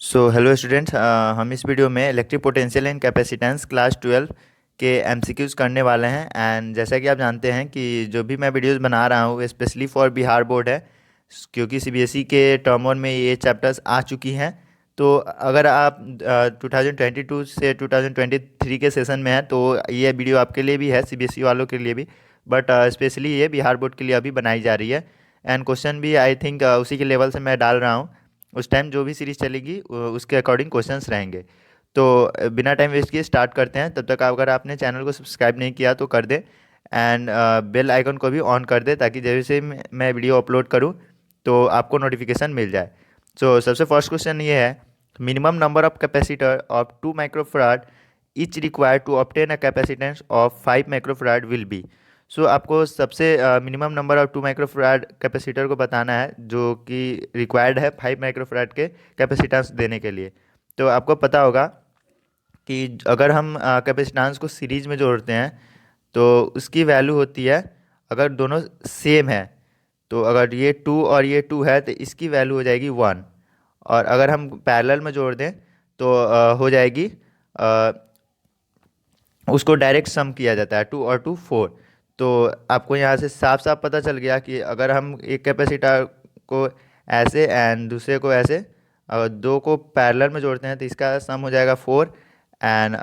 So hello students, हम इस video में electric potential and capacitance class 12 के एमसीक्यूज़ करने वाले हैं। एंड जैसा कि आप जानते हैं कि जो भी मैं वीडियोस बना रहा हूँ स्पेशली फॉर बिहार बोर्ड है, क्योंकि सीबीएसई के टर्म वन में ये चैप्टर्स आ चुकी हैं। तो अगर आप 2022 से 2023 के सेशन में हैं तो ये वीडियो आपके लिए भी है, सीबीएसई वालों के लिए भी, बट स्पेशली ये बिहार बोर्ड के लिए अभी बनाई जा रही है। एंड क्वेश्चन भी आई थिंक उसी के लेवल से मैं डाल रहा हूँ। उस टाइम जो भी सीरीज चलेगी उसके अकॉर्डिंग क्वेश्चंस रहेंगे। तो बिना टाइम वेस्ट किए स्टार्ट करते हैं। तब तक अगर आपने चैनल को सब्सक्राइब नहीं किया तो कर दें, एंड बेल आइकन को भी ऑन कर दें ताकि जैसे ही मैं वीडियो अपलोड करूं तो आपको नोटिफिकेशन मिल जाए। सो सबसे फर्स्ट क्वेश्चन ये है, minimum number of capacitor of 2 microfarad each required to obtain a capacitance of 5 microfarad will be. So आपको सबसे minimum number of 2 microfarad capacitor को बताना है जो कि रिक्वायर्ड है 5 माइक्रोफराड के कैपेसिटेंस देने के लिए। तो आपको पता होगा कि अगर हम कैपेसिटेंस को सीरीज में जोड़ते हैं तो उसकी वैल्यू होती है, अगर दोनों सेम है तो अगर ये 2 और ये 2 है तो इसकी वैल्यू हो जाएगी 1। और अगर हम पैरेलल में जोड़ दें तो हो जाएगी, उसको डायरेक्ट सम किया जाता है, 2 और 2 4। तो आपको यहाँ से साफ साफ पता चल गया कि अगर हम एक कैपेसिटर को ऐसे एंड दूसरे को ऐसे, अगर दो को पैरेलल में जोड़ते हैं तो इसका सम हो जाएगा 4। एंड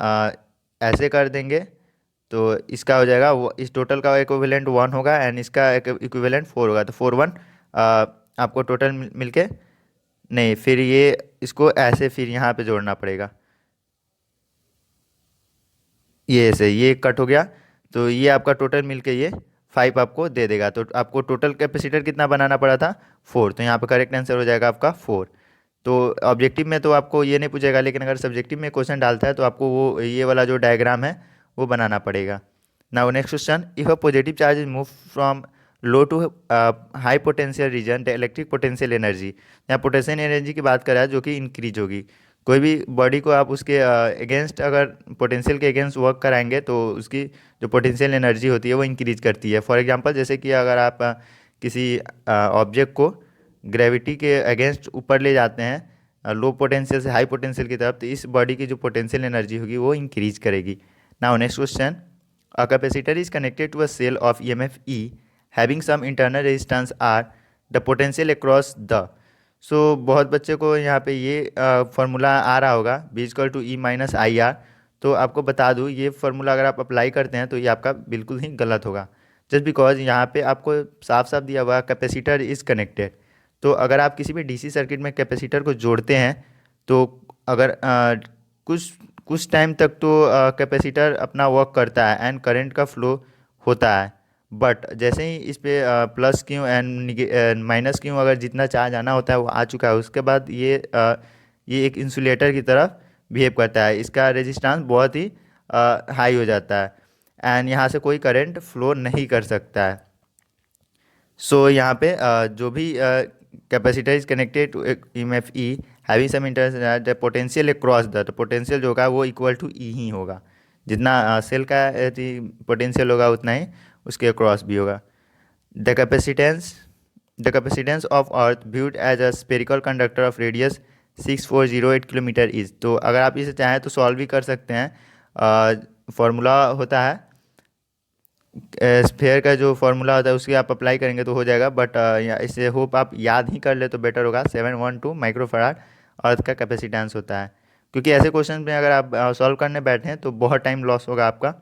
ऐसे कर देंगे तो इसका हो जाएगा इस टोटल का इक्विवेलेंट 1 होगा एंड इसका इक्विवेलेंट 4 होगा। तो 4 1 आपको टोटल मिलके, नहीं फिर ये इसको ऐसे फिर यहाँ पे जोड़ना पड़ेगा, ये ऐसे ये कट हो गया। तो ये आपका टोटल मिलके ये 5 आपको दे देगा। तो आपको टोटल कैपेसिटर कितना बनाना पड़ा था, 4। तो यहाँ पे करेक्ट आंसर हो जाएगा आपका 4। तो ऑब्जेक्टिव में तो आपको ये नहीं पूछेगा, लेकिन अगर सब्जेक्टिव में क्वेश्चन डालता है तो आपको वो ये वाला जो डायग्राम है वो बनाना पड़ेगा। Now next question, if a positive charge is move from low to high potential region the electric potential energy. यहाँ पोटेंशियल एनर्जी की बात कर रहा है जो कि इंक्रीज होगी। कोई भी बॉडी को आप उसके अगेंस्ट, अगर पोटेंशियल के अगेंस्ट वर्क कराएंगे तो उसकी जो पोटेंशियल एनर्जी होती है वो इंक्रीज करती है। फॉर एग्जांपल जैसे कि अगर आप किसी ऑब्जेक्ट को ग्रेविटी के अगेंस्ट ऊपर ले जाते हैं लो पोटेंशियल से हाई पोटेंशियल की तरफ, तो इस बॉडी की जो पोटेंशियल एनर्जी होगी वो इंक्रीज करेगी। Now next question, a capacitor is connected to a cell of EMF E having some internal resistance R, the potential across the. So बहुत बच्चे को यहाँ पे ये फार्मूला आ रहा होगा, B equal to E minus I R. तो आपको बता दूँ ये फार्मूला अगर आप अप्लाई करते हैं तो ये आपका बिल्कुल ही गलत होगा, जस्ट बिकॉज यहाँ पे आपको साफ साफ दिया हुआ कैपेसिटर इज कनेक्टेड। तो अगर आप किसी भी डीसी सर्किट में कैपेसिटर को जोड़ते हैं तो अगर कुछ कुछ टाइम तक तो कैपेसिटर अपना वर्क करता है एंड करंट का फ्लो होता है, बट जैसे ही इस पे plus Q and minus Q अगर जितना चार्ज आना होता है वो आ चुका है, उसके बाद ये एक इंसुलेटर की तरफ बिहेव करता है, इसका रेजिस्टेंस बहुत ही हाई हो जाता है एंड यहाँ से कोई करंट फ्लो नहीं कर सकता है। सो यहाँ पे जो भी capacitor is connected to M F E having some inter potential across the, तो पोटेंशियल जो होगा वो इक्वल टू ई ही होगा, जितना सेल का पोटेंशियल होगा उतना ही उसके अक्रॉस भी होगा। The capacitance the capacitance of earth viewed as a spherical conductor of radius 6408 kilometre is. तो अगर आप इसे चाहें तो सॉल्व भी कर सकते हैं। फॉर्मूला होता है स्फेयर का, जो फॉर्मूला होता है उसके आप अप्लाई करेंगे तो हो जाएगा, बट इसे होप आप याद ही कर ले तो बेटर होगा। 712 माइक्रोफराड अर्थ का कैपेसिटेंस होता है, क्योंकि ऐसे क्वेश्चन में अगर आप सॉल्व करने बैठे हैं तो बहुत टाइम लॉस होगा आपका।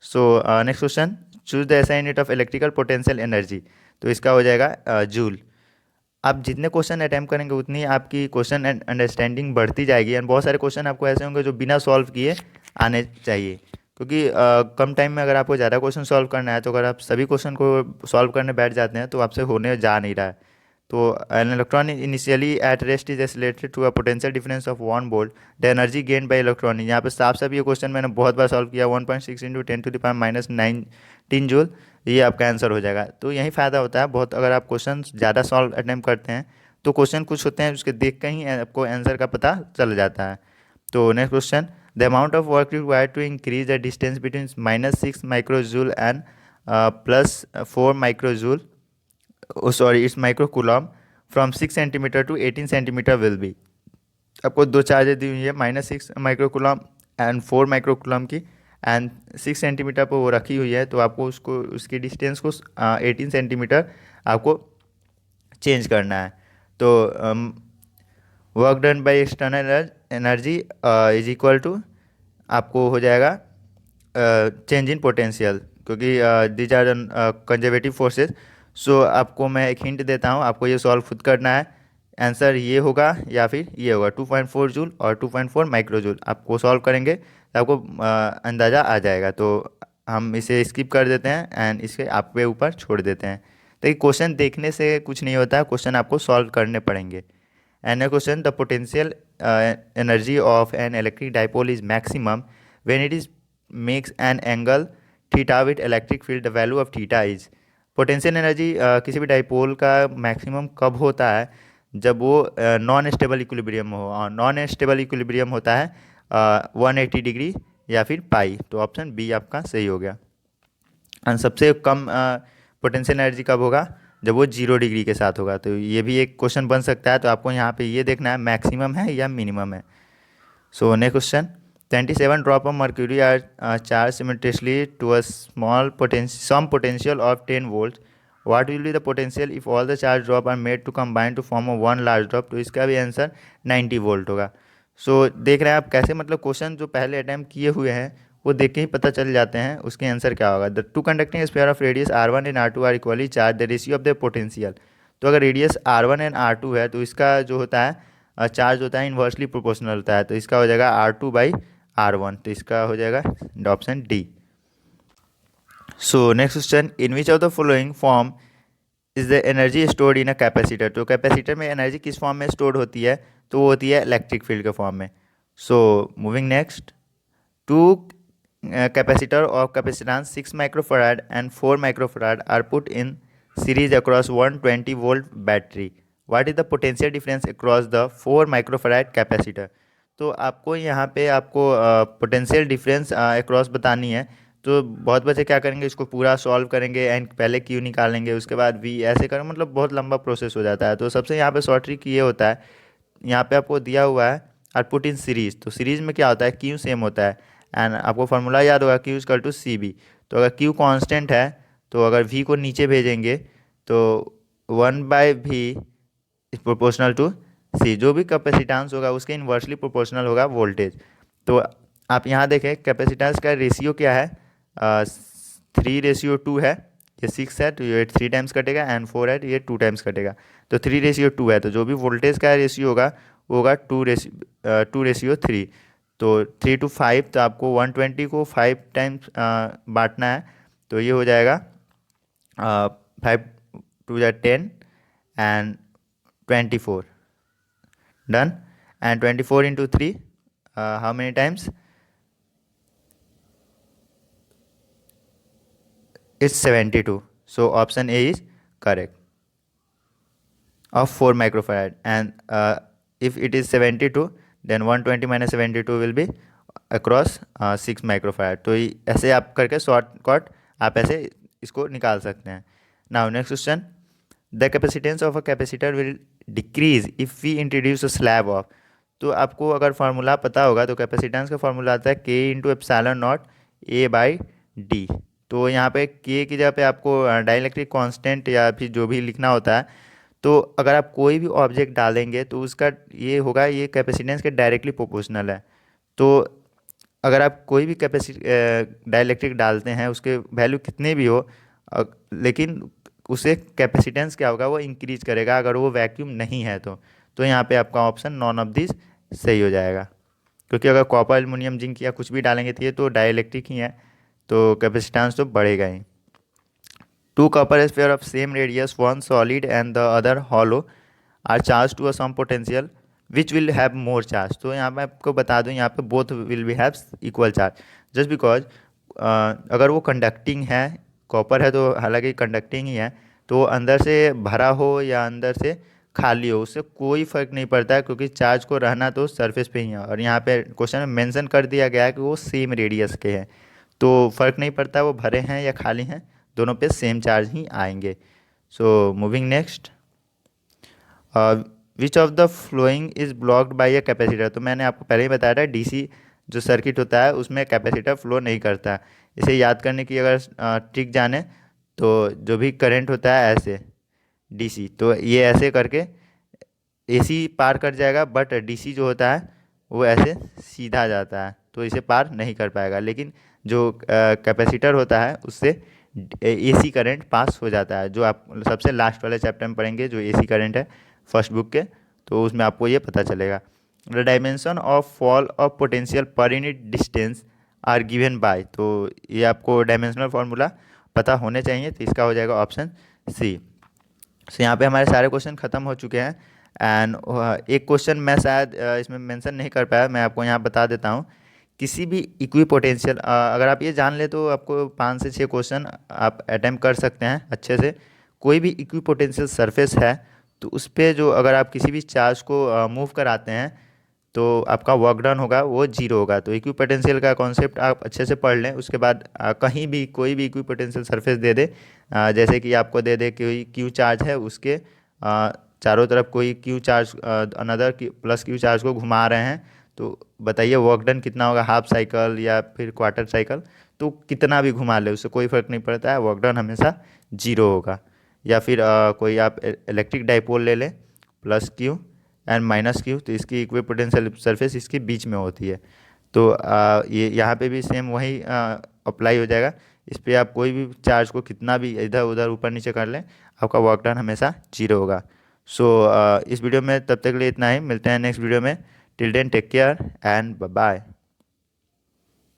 सो next question, choose the SI unit of electrical potential energy. तो इसका हो जाएगा जूल। आप जितने क्वेश्चन अटैम्प्ट करेंगे उतनी आपकी क्वेश्चन एंड अंडरस्टैंडिंग बढ़ती जाएगी एंड बहुत सारे क्वेश्चन आपको ऐसे होंगे जो बिना सॉल्व किए आने चाहिए, क्योंकि कम टाइम में अगर आपको ज़्यादा क्वेश्चन सॉल्व करना है तो अगर आप सभी क्वेश्चन को सॉल्व करने बैठ जाते हैं तो आपसे होने जा नहीं रहा है। तो an electron initially at rest is accelerated to a potential difference of 1 volt, the energy gain by electron. यहाँ पे साफ साफ ये क्वेश्चन मैंने बहुत बार सॉल्व किया, 1.6 इंटू 10⁻⁹ जूल, ये आपका आंसर हो जाएगा। तो यही फ़ायदा होता है बहुत, अगर आप क्वेश्चन ज़्यादा सॉल्व अटैम्प्ट करते हैं तो क्वेश्चन कुछ होते हैं उसके देख कर ही आपको आंसर का पता चल जाता है। तो next question, the amount of work required to increase the distance between -6 microjoule and +4 microjoule, sorry it's micro coulomb, from 6 centimetre to 18 centimetre will be. आपको दो चार्जेस दी हुई है -6 माइक्रोकुलम एंड 4 माइक्रोकुलम की, एंड 6 सेंटीमीटर पर वो रखी हुई है, तो आपको उसको उसकी डिस्टेंस को 18 सेंटीमीटर आपको चेंज करना है। तो work done by external energy is equal to आपको हो जाएगा चेंज इन पोटेंशियल, क्योंकि these are conservative forces. So आपको मैं एक हिंट देता हूँ, आपको ये सॉल्व खुद करना है। आंसर ये होगा या फिर ये होगा 2.4 जूल और 2.4 माइक्रो जूल। आपको सॉल्व करेंगे तो आपको अंदाज़ा आ जाएगा। तो हम इसे स्किप कर देते हैं एंड इसके आपके ऊपर छोड़ देते हैं। तो क्वेश्चन देखने से कुछ नहीं होता है, क्वेश्चन आपको सॉल्व करने पड़ेंगे। And question, the potential energy of an electric dipole is maximum when it is makes an angle theta with electric field, the value of theta is. Potential energy किसी भी डाइपोल का maximum कब होता है, जब वो नॉन स्टेबल इक्विलिब्रियम हो, और नॉन स्टेबल इक्विलिब्रियम होता है 180 डिग्री या फिर पाई। तो ऑप्शन बी आपका सही हो गया। और सबसे कम पोटेंशियल एनर्जी कब होगा, जब वो 0 डिग्री के साथ होगा। तो ये भी एक क्वेश्चन बन सकता है। तो आपको यहाँ पे ये देखना है मैक्सिमम है या मिनिमम है। So next question, 27 drop of mercury are charge symmetrically to a small same potential of 10 volt. What will be the potential if all the charge drop are made to combine to form a one large drop. तो इसका भी answer 90 volt होगा। सो देख रहे हैं आप कैसे, मतलब क्वेश्चन जो पहले अटैम्प्ट किए हुए हैं वो देख के ही पता चल जाते हैं उसके आंसर क्या होगा। The two conducting sphere of radius r1 and r2 are equally charge, the ratio of the potential. तो अगर रेडियस r1 एंड r2 है तो इसका जो होता है चार्ज होता है इन्वर्सली प्रोपोर्शनल होता है। तो इसका हो जाएगा r2/r1। तो इसका हो जाएगा option D. So next question, in which of the following form is the energy stored in a capacitor. तो कैपेसिटर में एनर्जी किस फॉर्म में स्टोर होती है, तो वो होती है इलेक्ट्रिक फील्ड के फॉर्म में। So moving next, two capacitor of capacitance 6 microfarad and 4 microfarad are put in series across 120 volt battery. What is the potential difference across the 4 microfarad capacitor? तो आपको यहाँ पे आपको पोटेंशियल डिफरेंस अक्रॉस बतानी है। तो बहुत बच्चे क्या करेंगे, इसको पूरा सॉल्व करेंगे एंड पहले क्यू निकालेंगे, उसके बाद वी, ऐसे करें, मतलब बहुत लंबा प्रोसेस हो जाता है। तो सबसे यहाँ पे शॉर्ट ट्रिक ये होता है, यहाँ पे आपको दिया हुआ है और पुट इन सीरीज। तो सीरीज में क्या होता है, क्यू सेम होता है एंड आपको फार्मूला याद होगा Q equal to C B. तो अगर क्यू कांस्टेंट है तो अगर वी को नीचे भेजेंगे तो 1/v इज प्रोपोर्शनल टू सी। जो भी कैपेसिटेंस होगा उसके इन्वर्सली प्रोपोर्शनल होगा वोल्टेज। तो आप यहाँ देखें कैपेसिटेंस का रेशियो क्या है, 3:2 है। ये 6 है तो ये 3 टाइम्स कटेगा, एंड 4 है तो ये 2 टाइम्स कटेगा। तो 3:2 है, तो जो भी वोल्टेज का रेशियो होगा वो होगा 2:3। तो 3 to 5, तो आपको 120 को 5 टाइम्स बांटना है। तो ये हो जाएगा 5 2 10 and 24 done. And 24 into 3, how many times, it's 72। So option A is correct of 4 microfarad, and if it is 72 then 120 minus 72 will be across 6 microfarad। तो ऐसे आप करके शॉर्टकट आप ऐसे इसको निकाल सकते हैं। Now next question, the capacitance of a capacitor will decrease if we introduce a slab of. तो आपको अगर फार्मूला पता होगा तो कैपेसिटेंस का फार्मूला आता है K × ε0 A/d। तो यहाँ पे K की जगह पे आपको डाइलेक्ट्रिक कांस्टेंट या फिर जो भी लिखना होता है। तो अगर आप कोई भी ऑब्जेक्ट डालेंगे तो उसका ये होगा, ये कैपेसिटेंस के डायरेक्टली प्रोपोर्शनल है। तो अगर आप कोई भी डाइलेक्ट्रिक डालते हैं, उसके वैल्यू कितने भी हो, लेकिन उसे कैपेसिटेंस क्या होगा, वो इंक्रीज करेगा अगर वो वैक्यूम नहीं है तो यहाँ पे आपका ऑप्शन नॉन ऑफ दिस सही हो जाएगा। क्योंकि अगर कॉपर, एल्युमिनियम, जिंक या कुछ भी डालेंगे तो ये तो डाइलेक्ट्रिक ही है, तो कैपेसिटेंस तो बढ़ेगा ही। Two copper sphere of same radius, one solid and the other hollow, are charged to a some potential. Which will have more charge? तो यहाँ पे आपको बता दूँ, यहाँ पे both will be have equal charge. Just because अगर वो कंडक्टिंग है, कॉपर है तो हालांकि कंडक्टिंग ही है, तो अंदर से भरा हो या अंदर से खाली हो उससे कोई फ़र्क नहीं पड़ता है, क्योंकि चार्ज को रहना तो सरफेस पे ही है। और यहाँ पे क्वेश्चन में मेंशन कर दिया गया है कि वो सेम रेडियस के हैं, तो फ़र्क नहीं पड़ता वो भरे हैं या खाली हैं, दोनों पे सेम चार्ज ही आएंगे। सो moving next, which of the following is blocked by a capacitor. तो मैंने आपको पहले ही बताया था डीसी जो सर्किट होता है उसमें कैपेसिटर फ्लो नहीं करता। इसे याद करने की अगर ट्रिक जाने तो जो भी करंट होता है ऐसे डीसी, तो ये ऐसे करके एसी पार कर जाएगा, बट डीसी जो होता है वो ऐसे सीधा जाता है तो इसे पार नहीं कर पाएगा। लेकिन जो कैपेसिटर होता है उससे एसी करंट पास हो जाता है, जो आप सबसे लास्ट वाले चैप्टर में पढ़ेंगे जो एसी करंट है फर्स्ट बुक के, तो उसमें आपको ये पता चलेगा। The dimension of fall of potential per unit distance are given by, तो ये आपको डायमेंशनल फार्मूला पता होने चाहिए, तो इसका हो जाएगा ऑप्शन सी। सो यहाँ पे हमारे सारे क्वेश्चन खत्म हो चुके हैं। एंड एक क्वेश्चन मैं शायद इसमें मेंशन नहीं कर पाया, मैं आपको यहाँ बता देता हूँ। किसी भी इक्वी पोटेंशियल अगर आप ये जान ले तो आपको 5 से 6 क्वेश्चन आप अटैम्प्ट कर सकते हैं अच्छे से। कोई भी इक्वी पोटेंशियल सरफेस है तो उस पर जो अगर आप किसी भी चार्ज को मूव कराते हैं तो आपका वर्क डन होगा वो जीरो होगा। तो इक्वी पोटेंशियल का कॉन्सेप्ट आप अच्छे से पढ़ लें, उसके बाद कहीं भी कोई भी इक्वी पोटेंशियल सरफेस दे दे, जैसे कि आपको दे दे कि क्यू चार्ज है उसके चारों तरफ कोई Q charge another plus Q charge को घुमा रहे हैं, तो बताइए वर्क डन कितना होगा, हाफ साइकिल या फिर क्वार्टर साइकिल। तो कितना भी घुमा ले उससे कोई फ़र्क नहीं पड़ता है, वर्क डन हमेशा जीरो होगा। या फिर कोई आप इलेक्ट्रिक डाइपोल ले लें plus Q and minus Q, तो इसकी इक्वी पोटेंशियल सरफेस इसके बीच में होती है। तो ये यहाँ पे भी सेम वही अप्लाई हो जाएगा। इस पर आप कोई भी चार्ज को कितना भी इधर उधर ऊपर नीचे कर लें आपका वर्क डन हमेशा जीरो होगा। सो इस वीडियो में तब तक के लिए इतना ही, मिलते हैं नेक्स्ट वीडियो में। Till then take care and bye bye.